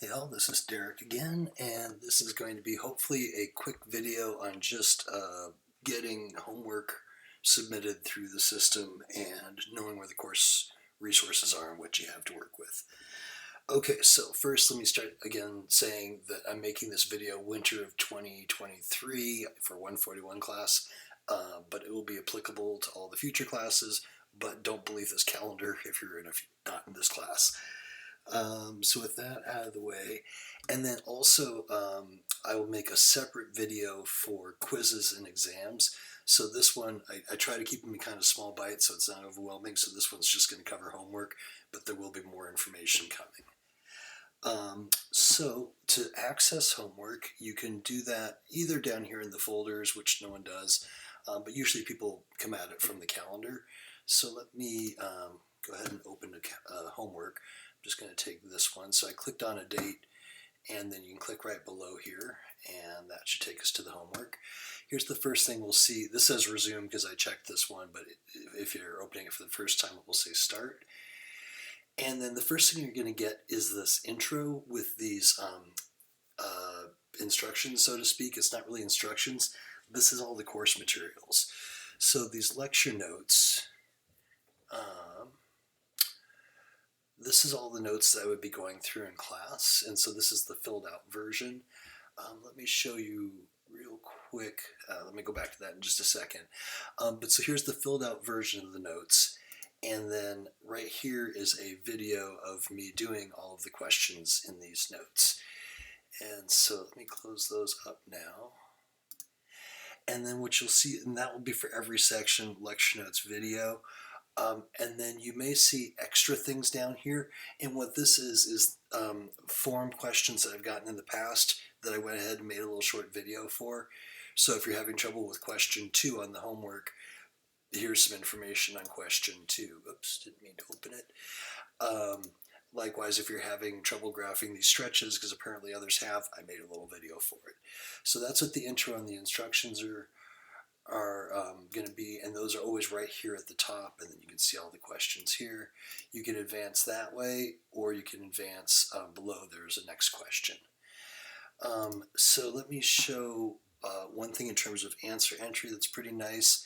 Hey all, this is Derek again, and this is going to be hopefully a quick video on just getting homework submitted through the system and knowing where the course resources are and what you have to work with. Okay, so first let me start again saying that I'm making this video winter of 2023 for 141 class, but it will be applicable to all the future classes, but don't believe this calendar if you're not in this class. So with that out of the way, and then also I will make a separate video for quizzes and exams. So this one, I try to keep them in kind of small bites so it's not overwhelming. So this one's just going to cover homework, but there will be more information coming. So to access homework, you can do that either down here in the folders, which no one does, but usually people come at it from the calendar. So let me go ahead and open homework. I'm just going to take this one. So I clicked on a date, and then you can click right below here, and that should take us to the homework. Here's the first thing we'll see. This says resume because I checked this one, but if you're opening it for the first time, it will say start. And then the first thing you're going to get is this intro with these instructions, so to speak. It's not really instructions. This is all the course materials. So these lecture notes, this is all the notes that I would be going through in class, and so this is the filled out version. Let me show you real quick. Let me go back to that in just a second. But so here's the filled out version of the notes, and then right here is a video of me doing all of the questions in these notes. And so let me close those up now. And then what you'll see, and that will be for every section, lecture notes, video. And then you may see extra things down here. And what this is form questions that I've gotten in the past that I went ahead and made a little short video for. So if you're having trouble with question 2 on the homework, here's some information on question 2. Oops, didn't mean to open it. Likewise, if you're having trouble graphing these stretches, because apparently others have, I made a little video for it. So that's what the intro and the instructions are going to be, and those are always right here at the top, and then you can see all the questions here. You can advance that way, or you can advance below. There's a next question. So let me show one thing in terms of answer entry that's pretty nice.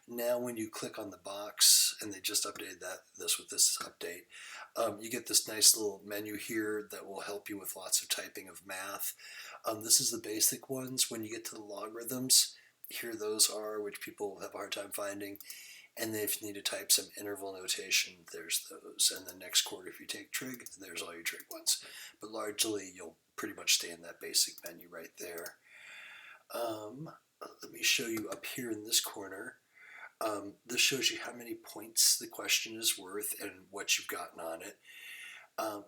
Now when you click on the box, and they just updated this with this update, you get this nice little menu here that will help you with lots of typing of math. This is the basic ones. When you get to the logarithms, here those are, which people have a hard time finding. And then if you need to type some interval notation, there's those. And the next quarter, if you take trig, there's all your trig ones. But largely, you'll pretty much stay in that basic menu right there. Let me show you up here in this corner. This shows you how many points the question is worth and what you've gotten on it.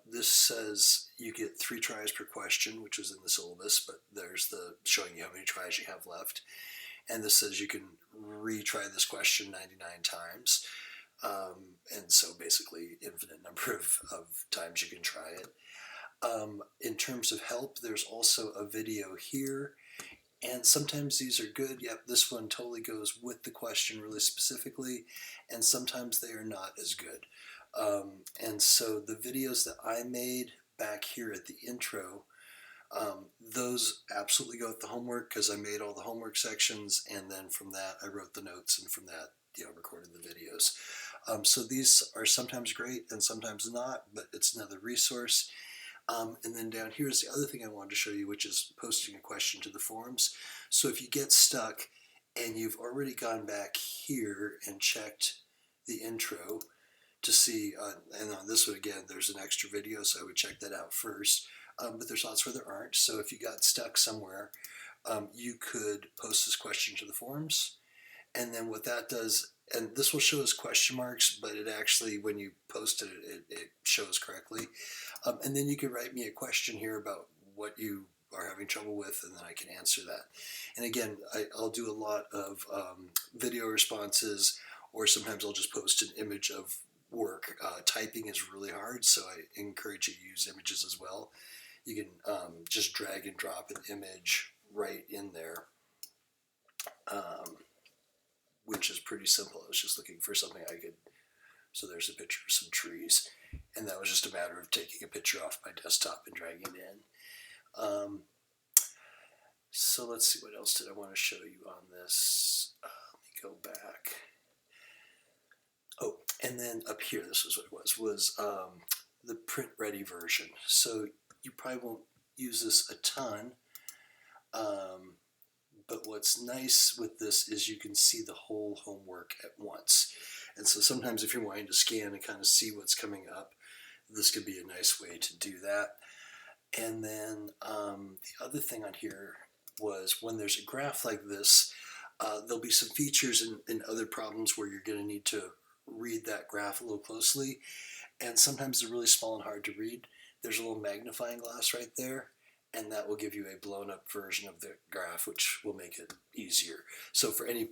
This says you get 3 tries per question, which is in the syllabus, but there's the showing you how many tries you have left. And this says you can retry this question 99 times. And so basically infinite number of times you can try it. In terms of help, there's also a video here. And sometimes these are good. Yep, this one totally goes with the question really specifically. And sometimes they are not as good. And so the videos that I made back here at the intro, those absolutely go with the homework because I made all the homework sections, and then from that I wrote the notes, and from that recorded the videos. So these are sometimes great and sometimes not, but it's another resource. And then down here is the other thing I wanted to show you, which is posting a question to the forums. So if you get stuck and you've already gone back here and checked the intro to see, and on this one again, there's an extra video, so I would check that out first. But there's lots where there aren't. So if you got stuck somewhere, you could post this question to the forums. And then what that does, and this will show as question marks, but it actually, when you post it, it shows correctly. And then you can write me a question here about what you are having trouble with, and then I can answer that. And again, I'll do a lot of video responses, or sometimes I'll just post an image of work. Typing is really hard, so I encourage you to use images as well. You can just drag and drop an image right in there, which is pretty simple. I was just looking for something I could, so there's a picture of some trees. and that was just a matter of taking a picture off my desktop and dragging it in. So let's see, what else did I want to show you on this? Let me go back. Oh, and then up here, this is what it was the print ready version. So you probably won't use this a ton, but what's nice with this is you can see the whole homework at once. And so sometimes if you're wanting to scan and kind of see what's coming up, this could be a nice way to do that. And then the other thing on here was when there's a graph like this, there'll be some features in other problems where you're going to need to read that graph a little closely, and sometimes they're really small and hard to read. There's a little magnifying glass right there, and that will give you a blown up version of the graph, which will make it easier. So for any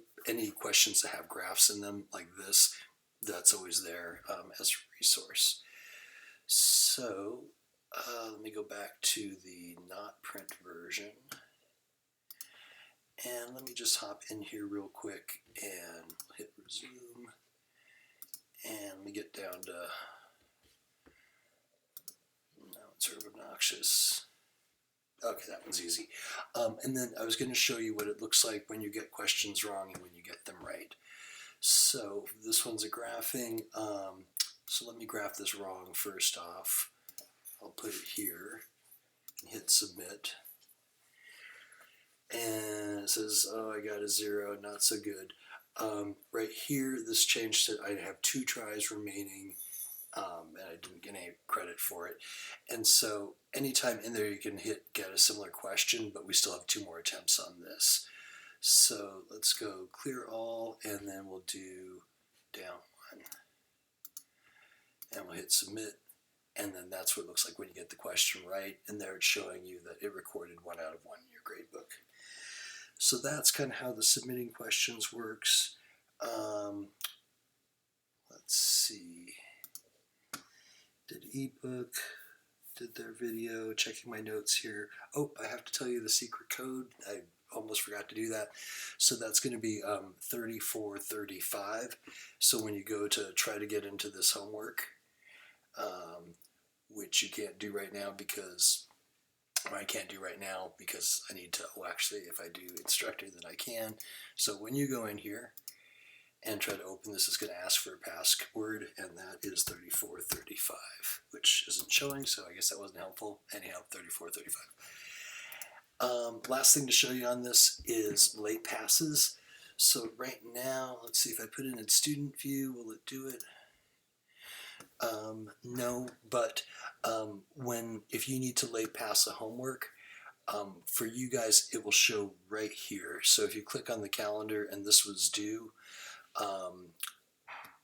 questions that have graphs in them like this, that's always there as a resource. So let me go back to the not print version. And let me just hop in here real quick and hit resume. And let me get down to, now it's sort of obnoxious. Okay, that one's easy. And then I was going to show you what it looks like when you get questions wrong and when you get them right. So this one's a graphing. So let me graph this wrong first off. I'll put it here and hit submit. And it says, oh, I got a 0, not so good. Right here, this changed to I have 2 tries remaining, and I didn't get any credit for it. And so anytime in there you can hit get a similar question, but we still have 2 more attempts on this. So let's go clear all, and then we'll do down 1. And we'll hit submit, and then that's what it looks like when you get the question right. And there it's showing you that it recorded 1 out of 1 in your gradebook. So that's kind of how the submitting questions works. Let's see. Did ebook, did their video, checking my notes here. Oh, I have to tell you the secret code. I almost forgot to do that. So that's going to be 3435. So when you go to try to get into this homework, which you can't do right now because I can't do right now because I need to, well, actually, if I do instructor, then I can. So when you go in here and try to open this, it's going to ask for a password, and that is 3435, which isn't showing, so I guess that wasn't helpful. Anyhow, 3435. Last thing to show you on this is late passes. So right now, let's see if I put it in student view, will it do it? No, but if you need to late pass a homework, for you guys, it will show right here. So if you click on the calendar and this was due,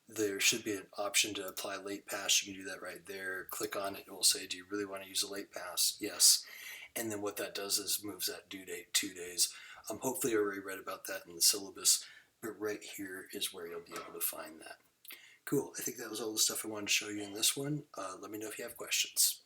there should be an option to apply late pass. You can do that right there. Click on it. It will say, do you really want to use a late pass? Yes. And then what that does is moves that due date 2 days. Hopefully you already read about that in the syllabus, but right here is where you'll be able to find that. Cool. I think that was all the stuff I wanted to show you in this one. Let me know if you have questions.